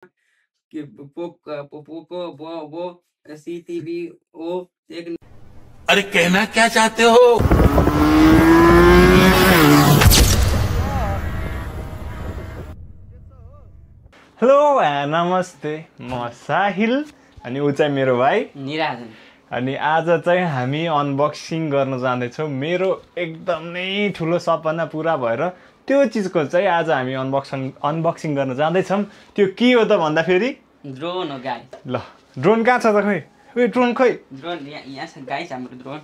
कि पोको वो CTV ओ एक अरे कहना क्या चाहते हो? हेलो नमस्ते म साहिल अनि ऊ चाहिँ मेरो भाइ निराजन अनि आज चाहिँ हामी अनबक्सिङ गर्न जाँदैछौँ। मेरो एकदमै ठुलो सपना पुरा भएर त्यो चिजको चाहिँ आज हामी अनबक्सिङ गर्न जाँदैछौँ। त्यो के हो त भन्दाखेरि ड्रोन हो गाइस। ल ड्रोन कहाँ छ त खोइ? ओइ ड्रोन खोइ? ड्रोन यहाँ छ गाइस हाम्रो ड्रोन।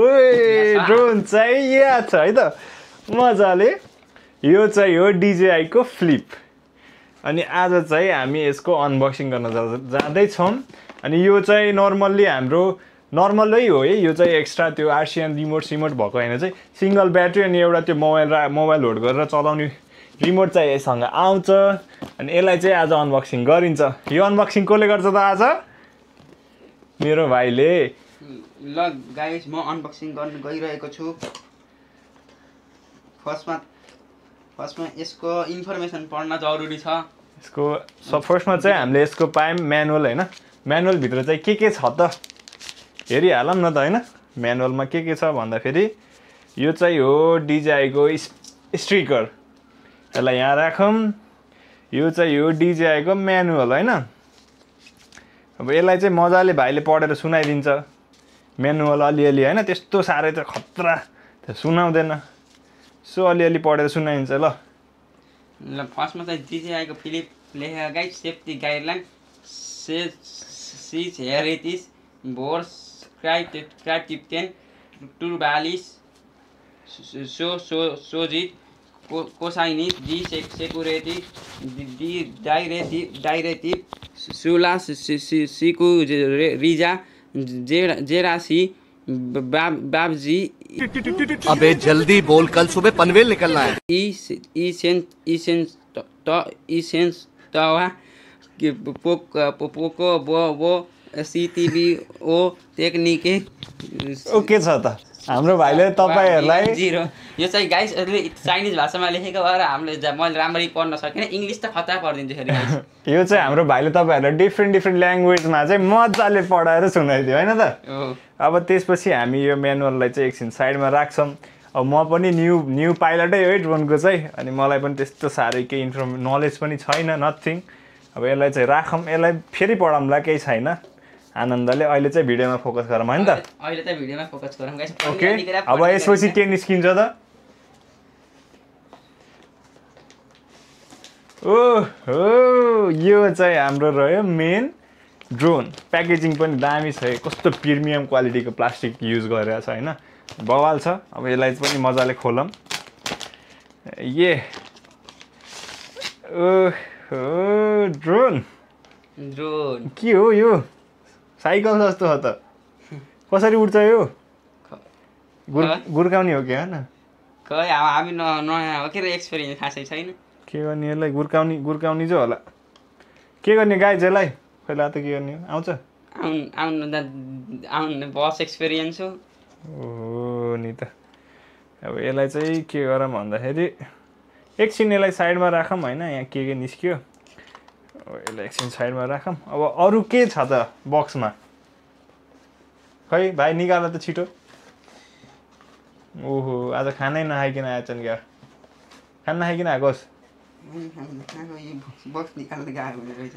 ओए ड्रोन चाहिँ यहाँ छ है त मजाले। यो चाहिँ हो DJI को फ्लिप। अनि आज चाहिँ हामी यसको अनबक्सिङ गर्न जाँदैछौँ। अनि यो चाहिँ नर्मल्ली हाम्रो नर्मलै हो है। यो चाहिँ एक्स्ट्रा त्यो RCM रिमोट भएको होइन, चाहिँ सिङ्गल ब्याट्री अनि एउटा त्यो मोबाइल लोड गरेर चलाउने रिमोट चाहिँ यससँग आउँछ। अनि यसलाई चाहिँ आज अनबक्सिङ गरिन्छ। यो अनबक्सिङ कसले गर्छ त आज? मेरो भाइले। ल गाइस म अनबक्सिङ गर्न गइरहेको छु। फर्स्टमा यसको इन्फर्मेसन पढ्न जरुरी छ। यसको फर्स्टमा चाहिँ हामीले यसको पायौँ म्यानुअल होइन। म्यानुअलभित्र चाहिँ के छ त हेरिहालौँ न त होइन। म्यानुअलमा के छ भन्दाखेरि यो चाहिँ हो DJI को स्टिकर। यसलाई यहाँ राखौँ। यो चाहिँ हो DJI को म्यानुअल होइन। अब यसलाई चाहिँ मजाले भाइले पढेर सुनाइदिन्छ। म्यानुअल अलिअलि होइन, त्यस्तो साह्रै त खतरा त सुनाउँदैन, सो अलिअलि पढेर सुनाइन्छ। ल फर्स्टमा चाहिँ DJI को फिलिप लेखेको गाइस सेफ्टी गाइडलाइन सीज हेयर इट इज बोर्ड क्राइब टिप 10 42 shows it cosine D security D directive Sula Siku Rija Jerasi Babji। अबे जल्दी बोल, कल सुबह पनवेल निकलना है। Essence Tawa Poco वो CTV ओ टेक्निके ओके छ त हाम्रो भाइले तपाईहरुलाई जिरो। यो चाहिँ गाइस चाइनिज भाषामा लेखेको भएर हामीले मैले राम्ररी पढ्न सकिनँ। इंग्लिश त खतरा पढिदिन्छु फेरि गाइस। यो चाहिँ हाम्रो भाइले तपाईहरुलाई डिफ्रेन्ट ल्याङ्ग्वेजमा चाहिँ मजाले पढाएर सुनाइदियो हैन त। अब त्यसपछि हामी यो म्यानुअललाई चाहिँ एकछिन साइडमा राख्छौँ। अब म पनि न्यू पाइलटै हो ड्रोनको चाहिँ। अनि मलाई पनि त्यस्तो साह्रै केही नलेज पनि छैन, नथिङ। अब यसलाई चाहिँ राखौँ। यसलाई फेरि पढाउँला, केही छैन। आनन्दले अहिले चाहिँ भिडियोमा फोकस गरौँ हैन त। अहिले चाहिँ भिडियोमा फोकस गरौँ गाइस। ओके अब यसपछि के निस्किन्छ त? ओहो यो चाहिँ हाम्रो रह्यो मेन ड्रोन। प्याकेजिङ पनि दामी छ। कस्तो प्रिमियम क्वालिटीको प्लास्टिक युज गरेर छ हैन, बवाल छ। अब यसलाई पनि मजाले खोलौँ। ये ओहो ड्रोन के हो यो? साइकल जस्तो हो त। कसरी उड्छ यो? गुर्काउने हो कि हैन? खै हामी नयाँ हो के एक्सपिरियन्स खासै छैन। के गर्ने यसलाई? गुर्काउने चाहिँ होला। के गर्ने गाइज यसलाई? पहिला त के गर्ने? आउँछ आउनु बस एक्सपिरियन्स हो। ओहो नि त। अब यसलाई चाहिँ के गरौँ भन्दाखेरि एकछिन यसलाई साइडमा राखौँ हैन। यहाँ के निस्क्यो। यसलाई एकछिन साइडमा राखौँ। अब अरू के छ त बक्समा? खै भाइ निकाल त छिटो। ओहो आज खानै नखाइकन आएछन् क्या। खाना नखाइकन आएकोस्? बक्स निकाल्दै गएको हुने रहेछ।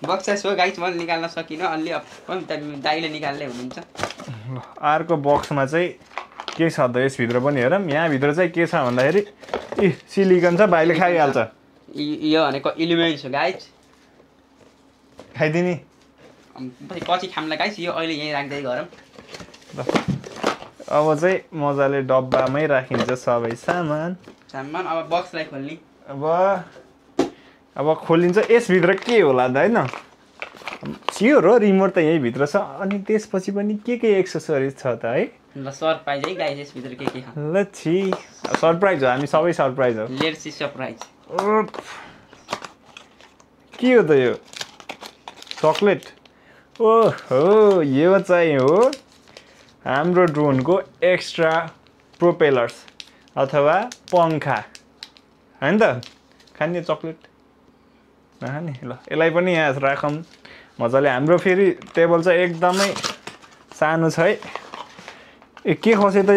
बक्स चाहिँ सो गाइस मैले निकाल्न सकिनँ। अलि दाइले निकाल्दै हुनुहुन्छ। अर्को बक्समा चाहिँ के छ त यसभित्र पनि हेरौँ। यहाँभित्र चाहिँ के छ भन्दाखेरि सिलिकन छ। भाइले खाइहाल्छ। यो भनेको एलिमेन्ट्स हो गाइस। खाइदिने पछि खामला गाइस। यो अहिले यहीँ राख्दै गरौँ। अब चाहिँ मजाले डब्बामै राखिन्छ सबै सामान। अब बक्सलाई खोल्ने। अब खोलिन्छ। यसभित्र के होला त हैन? स्योर हो रिमोट त यही भित्र छ। अनि त्यसपछि पनि के एक्सेसरिज छ त है? ल सरप्राइज है गाइस। यसभित्र के छ? ल छि सरप्राइज हो। हामी सबै सरप्राइज हो। Let's see surprise. के हो त यो? चकलेट। ओहो यो चाहिँ हो हाम्रो ड्रोनको एक्स्ट्रा प्रोपेलर्स अथवा पंखा हैन त? खाने चकलेट नि ल यसलाई पनि यहाँ राखौँ मजाले हाम्रो फेरि टेबल चाहिँ एकदमै सानो छ है ए के खस्यो त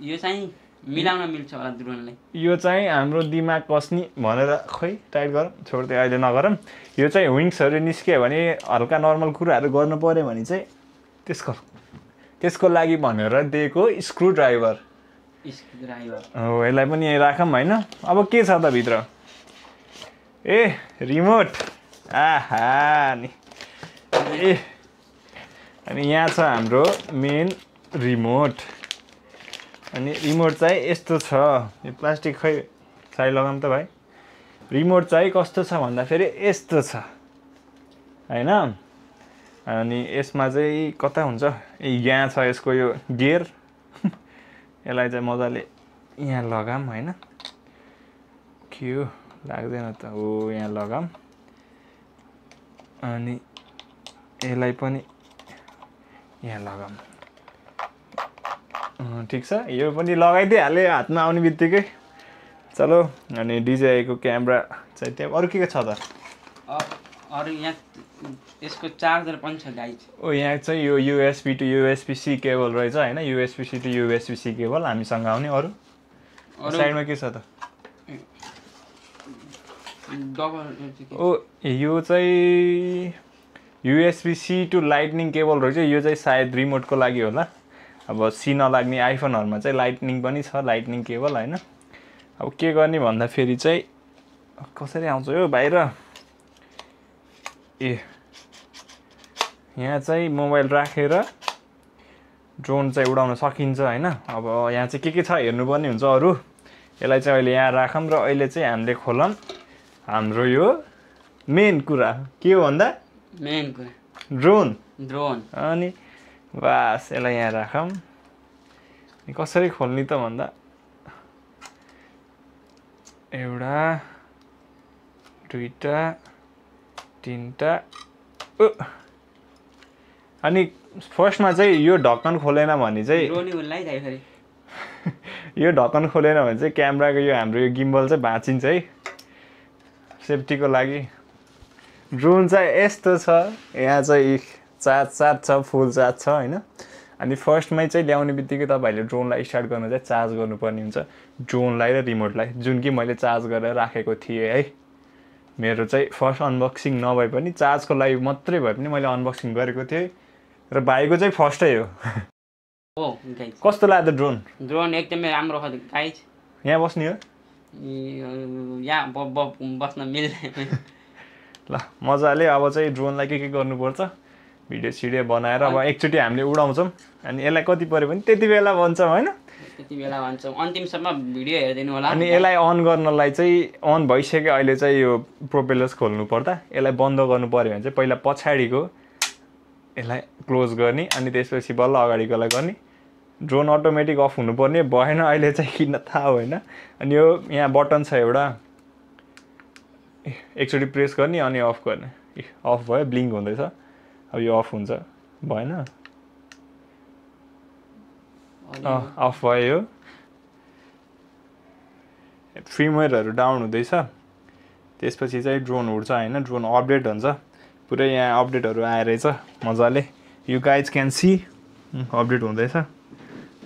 यो चाहिँ मिलाउन मिल्छ होला ड्रोनलाई यो चाहिँ हाम्रो दिमाग कस्नी भनेर खै टाइट गरौँ छोड्दै अहिले नगरौँ यो चाहिँ विङ्सहरू निस्क्यो भने हल्का नर्मल कुराहरू गर्नु पऱ्यो भने चाहिँ त्यसको लागि भनेर दिएको स्क्रु ड्राइभर हो यसलाई पनि यहीँ राखौँ होइन अब के छ त भित्र ए रिमोट आहा नि ए अनि यहाँ छ हाम्रो मेन रिमोट अनि रिमोट चाहिँ यस्तो छ यो प्लास्टिक खै साइड लगाऊँ त भाइ रिमोट चाहिँ कस्तो छ भन्दाखेरि यस्तो छ होइन अनि यसमा चाहिँ कता हुन्छ यहाँ छ यसको यो गियर यसलाई चाहिँ मजाले यहाँ लगाऊँ होइन के हो लाग्दैन त हो यहाँ लगाऊँ अनि यसलाई पनि यहाँ लगाऊँ ठिक छ यो पनि लगाइदिइहालेँ हातमा आउने बित्तिकै चलो अनि डिजेआईको क्यामेरा चाहिँ त्यहाँ अरू के छ त अरू यहाँ यसको चार्जर पनि छ गाइज ओ यहाँ चाहिँ यो युएसबी टु युएसबी-C केबल रहेछ होइन युएसबी-C टु युएसबी-C केबल हामीसँग आउने अरू साइडमा के छ त ओ यो चाहिँ युएसबी-C टु लाइटनिङ केबल रहेछ यो चाहिँ सायद रिमोटको लागि होला अब सी नलाग्ने आइफोनहरूमा चाहिँ लाइटनिङ पनि छ लाइटनिङ केबल होइन अब के गर्ने भन्दाखेरि चाहिँ कसरी आउँछ यो बाहिर ए यहाँ चाहिँ मोबाइल राखेर ड्रोन चाहिँ उडाउन सकिन्छ होइन अब यहाँ चाहिँ के छ हेर्नुपर्ने हुन्छ अरू यसलाई चाहिँ अहिले यहाँ राखौँ र अहिले चाहिँ हामीले खोलौँ हाम्रो यो मेन कुरा के हो भन्दा मेन कुरा ड्रोन अनि बास यसलाई यहाँ राखौँ कसरी खोल्ने त भन्दा एउटा दुईटा तीनटा अनि फर्स्टमा चाहिँ यो ढक्कन खोलेन भने चाहिँ यो ढक्कन खोलेन भने चाहिँ क्यामेराको यो हाम्रो यो गिम्बल चाहिँ भाँचिन्छ है सेफ्टीको लागि ड्रोन चाहिँ यस्तो छ यहाँ चाहिँ चार्ज छ फुल चार्ज छ होइन अनि फर्स्टमै चाहिँ ल्याउने बित्तिकै तपाईँहरूले ड्रोनलाई स्टार्ट गर्नु चाहिँ चार्ज गर्नुपर्ने हुन्छ ड्रोनलाई र रिमोटलाई जुन कि मैले चार्ज गरेर राखेको थिएँ है मेरो चाहिँ फर्स्ट अनबक्सिङ नभए पनि चार्जको लागि मात्रै भए पनि मैले अनबक्सिङ गरेको थिएँ र भाइको चाहिँ फर्स्टै हो कस्तो लाग्यो ड्रोन एकदमै राम्रो छ गाइज यहाँ बस्ने हो यहाँ बस्न मिल्दैन ल मजाले अब चाहिँ ड्रोनलाई के गर्नुपर्छ भिडियो सिडियो बनाएर अब एकचोटि हामीले उडाउँछौँ अनि यसलाई कति पऱ्यो भने त्यति बेला भन्छौँ होइन त्यति बेला भन्छौँ अन्तिमसम्म भिडियो हेरिदिनु होला अनि यसलाई अन गर्नलाई चाहिँ अन भइसक्यो अहिले चाहिँ यो प्रोपेलर्स खोल्नु पर्दा यसलाई बन्द गर्नु पऱ्यो भने चाहिँ पहिला पछाडिको यसलाई क्लोज गर्ने अनि त्यसपछि बल्ल अगाडिकोलाई गर्ने ड्रोन अटोमेटिक अफ हुनुपर्ने भएन अहिले चाहिँ किन थाहा होइन अनि यो यहाँ बटन छ एउटा एकचोटि प्रेस गर्ने अनि अफ गर्ने अफ भयो ब्लिङ्क हुँदैछ अब यो अफ हुन्छ भएन अफ भयो यो फ्रिमवेयरहरू डाउन हुँदैछ त्यसपछि चाहिँ ड्रोन उड्छ होइन ड्रोन अपडेट हुन्छ पुरै यहाँ अपडेटहरू आइरहेछ मजाले you guys can see update हुँदैछ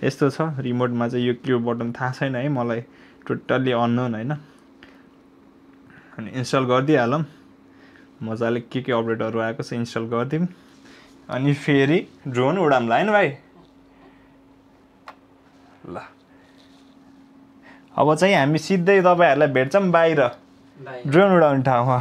यस्तो छ रिमोटमा चाहिँ यो के बटन थाहा छैन है मलाई टोटल्ली अननोन होइन अनि इन्स्टल गरिदिइहालौँ मजाले के अपडेटहरू आएको छ इन्स्टल गरिदिउँ अनि फेरि ड्रोन उडाउँला होइन भाइ ल अब चाहिँ हामी सिधै तपाईँहरूलाई भेट्छौँ बाहिर ड्रोन उडाउने ठाउँमा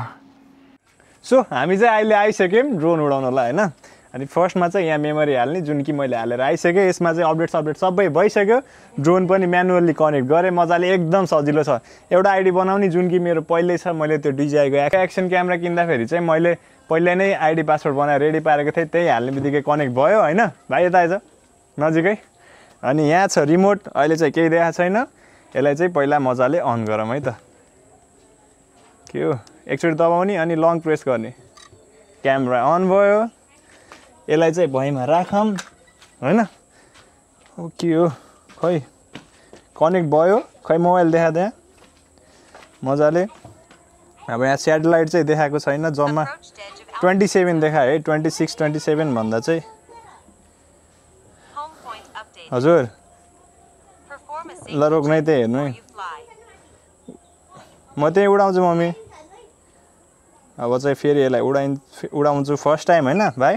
सो हामी चाहिँ अहिले आइसक्यौँ ड्रोन उडाउनलाई होइन अनि फर्स्टमा चाहिँ यहाँ मेमोरी हाल्ने जुन कि मैले हालेर आइसकेँ यसमा चाहिँ अपडेट सबै भइसक्यो ड्रोन पनि म्यानुअल्ली कनेक्ट गरेँ मजाले एकदम सजिलो छ एउटा आइडी बनाउने जुन कि मेरो पहिल्यै छ मैले त्यो डिजिआईको एक्सन क्यामेरा किन्दाखेरि चाहिँ मैले पहिल्यै नै आइडी पासवर्ड बनाएर रेडी पारेको थिएँ त्यही हाल्ने बित्तिकै कनेक्ट भयो होइन भाइ यता आएछ नजिकै अनि यहाँ छ रिमोट अहिले चाहिँ केही देखाएको छैन यसलाई चाहिँ पहिला मजाले अन गरौँ है त के हो एकचोटि दबाउने अनि लङ प्रेस गर्ने क्यामेरा अन भयो यसलाई चाहिँ भुइँमा राखौँ होइन के हो खै कनेक्ट भयो खै मोबाइल देखा त्यहाँ मजाले अब यहाँ स्याटेलाइट चाहिँ देखाएको छैन जम्मा 27 देखायो है 26 27 भन्दा चाहिँ हजुर ल रोक्नै त्यही हेर्नु है म त्यही उडाउँछु मम्मी अब चाहिँ फेरि यसलाई उडाउँछु फर्स्ट टाइम होइन भाइ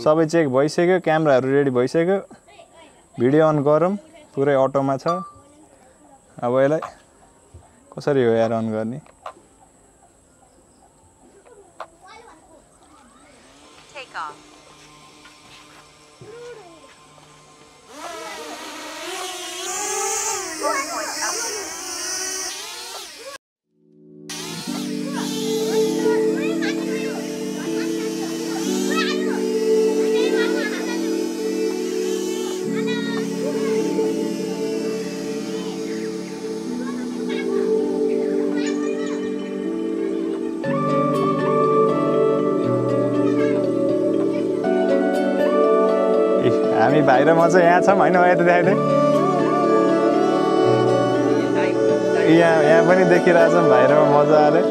सबै चेक भइसक्यो क्यामेराहरू रेडी भइसक्यो भिडियो अन गरौँ पुरै अटोमा छ अब यसलाई कसरी हो यार अन गर्ने हामी भाइ र म चाहिँ यहाँ छौँ होइन यता देखाइदिए यहाँ पनि देखिरहेछौँ भाइ र म मजाले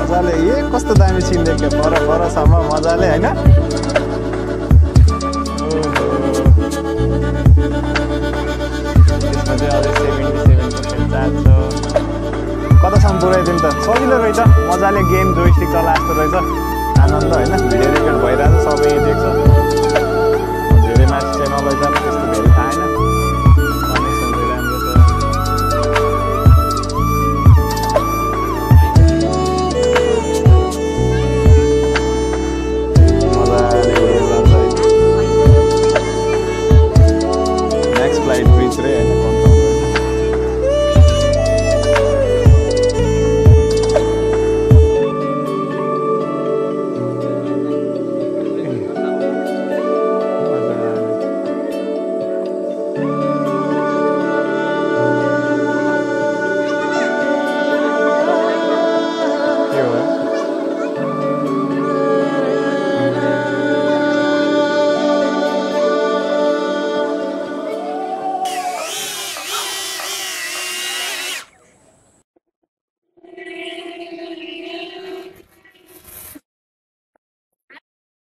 मजाले कस्तो दामी सिन देख्यो परसम्म मजाले होइन त्यसमा चाहिँ अझै 77% चार्ज छ कतासम्म पुऱ्याइदिउँ त सजिलो रहेछ मजाले गेम जोइस्टिक चला जस्तो रहेछ आनन्द होइन भिडियो रेकर्ड भइरहेछ सबै देख्छ धेरै माथि चाहिँ नलैजानु त्यस्तो धेरै थाहा छैन कनेक्सन चाहिँ राम्रो छ फ्लाइट ब्रिज रे हैन कन्ट्रोल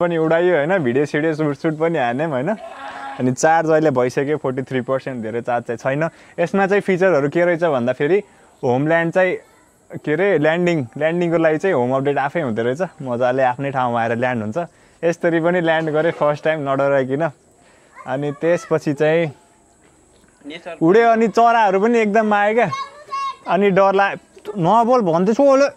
पनि उडायो होइन भिडियो सिडियो सुट पनि हान्यौँ होइन अनि चार्ज अहिले भइसक्यो 43% धेरै चार्ज चाहिँ छैन यसमा चाहिँ फिचरहरू के रहेछ भन्दाखेरि होमल्यान्ड चाहिँ के अरे ल्यान्डिङको लागि चाहिँ होम अपडेट आफै हुँदो रहेछ मजाले आफ्नै ठाउँमा आएर ल्यान्ड हुन्छ यसरी पनि ल्यान्ड गरेँ फर्स्ट टाइम नडराइकन अनि त्यसपछि चाहिँ उड्यो अनि चराहरू पनि एकदम आयो क्या अनि डर लाग्यो नबोल भन्दैछु अहिले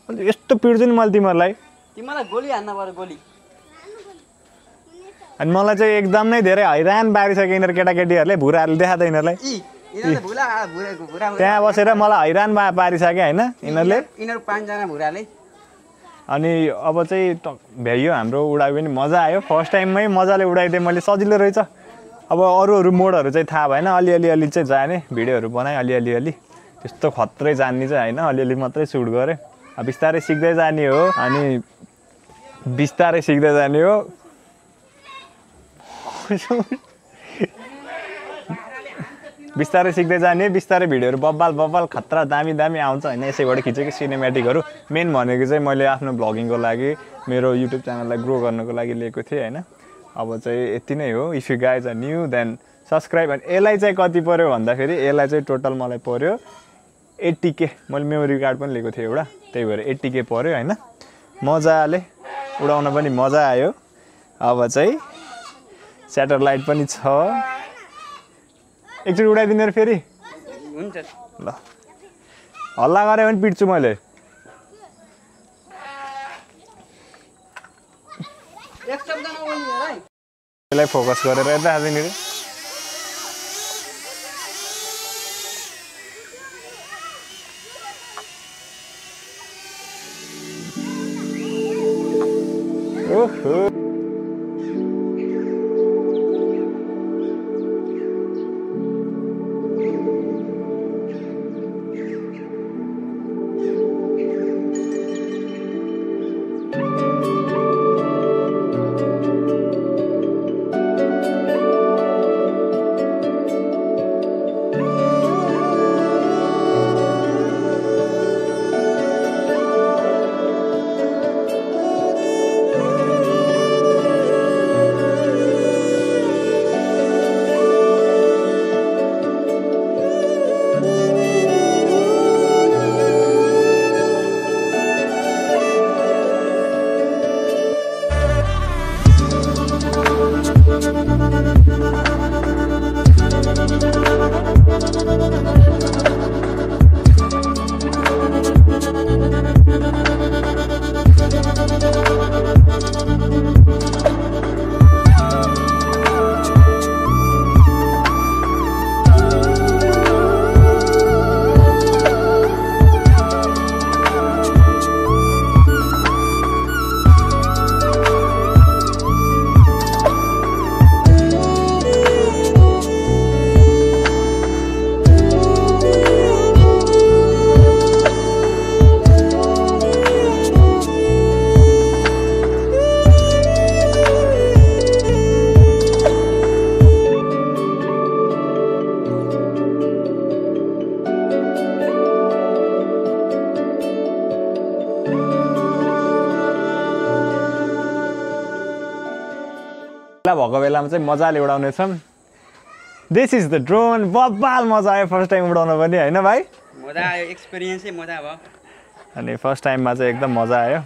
यस्तो पिड्छु नि मैले तिमीहरूलाई गोली हान्न पर्यो गोली अनि मलाई चाहिँ एकदम नै धेरै हैरान पारिसक्यो यिनीहरू केटाकेटीहरूले भुराहरूले देखाएको यिनीहरूलाई त्यहाँ बसेर मलाई हैरान पारिसक्यो होइन यिनीहरूले पाँचजना भुराले अनि अब चाहिँ भ्याइयो हाम्रो उडायो पनि मजा आयो फर्स्ट टाइममै मजाले उडाइदिएँ मैले सजिलो रहेछ अब अरू मोडहरू चाहिँ थाहा भएन अलि चाहिँ जाने भिडियोहरू बनाएँ अलि त्यस्तो खत्रै जान्ने चाहिँ होइन अलि मात्रै सुट गरेँ बिस्तारै सिक्दै जाने हो अनि बिस्तारै सिक्दै जाने हो बिस्तारै सिक्दै जाने बिस्तारै भिडियोहरू बब्बाल खतरा दामी आउँछ होइन यसैबाट खिचेको सिनेमेटिकहरू मेन भनेको चाहिँ मैले आफ्नो भ्लगिङको लागि मेरो युट्युब च्यानललाई ग्रो गर्नको लागि लिएको थिएँ होइन अब चाहिँ यति नै हो if you guys are new then subscribe अनि यसलाई चाहिँ कति पऱ्यो भन्दाखेरि यसलाई चाहिँ टोटल मलाई पऱ्यो 80K मैले मेमोरी कार्ड पनि लिएको थिएँ एउटा त्यही भएर 80K पऱ्यो होइन मजाले उडाउन पनि मजा आयो अब चाहिँ स्याटेलाइट पनि छ एकचोटि उडाइदिनु फेरि हुन्छ ल हल्ला गरे पनि पिट्छु मैले यसलाई फोकस गरेर यता हाल्दिनु ओहो भएको बेलामा चाहिँ मजाले उडाउनेछौँ दिस इज द ड्रोन बब्बाल मजा आयो फर्स्ट टाइम उडाउन पनि होइन भाइ मजा आयो एक्सपिरियन्सै मजा भयो अनि फर्स्ट टाइममा चाहिँ एकदम मजा आयो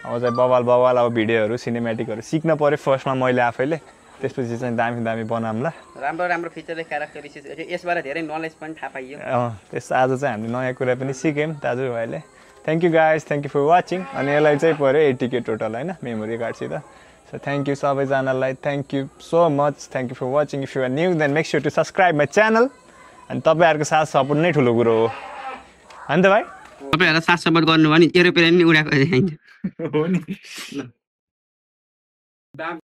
अब चाहिँ बवाल अब भिडियोहरू सिनेमेटिकहरू सिक्न पऱ्यो फर्स्टमा मैले आफैले त्यसपछि चाहिँ दामी बनाउँला राम्रो फिचर क्यारेक्टरिस्टिक्स यसबाट धेरै नलेज पनि थाहा पाइयो त्यस आज चाहिँ हामीले नयाँ कुरा पनि सिक्यौँ दाजुभाइले thank you guys thank you for watching अनि यसलाई चाहिँ पऱ्यो 80K टोटल होइन मेमोरी कार्डसित सो थ्याङ्क यू सबैजनालाई thank you so much thank you for watching if you are new then make sure to subscribe my channel अनि तपाईँहरूको साथ सपोर्ट नै ठुलो कुरो हो होइन त भाइ तपाईँहरूलाई साथ सपोर्ट गर्नु भने एरोप्लेन नि उडाएको देखाइन्छ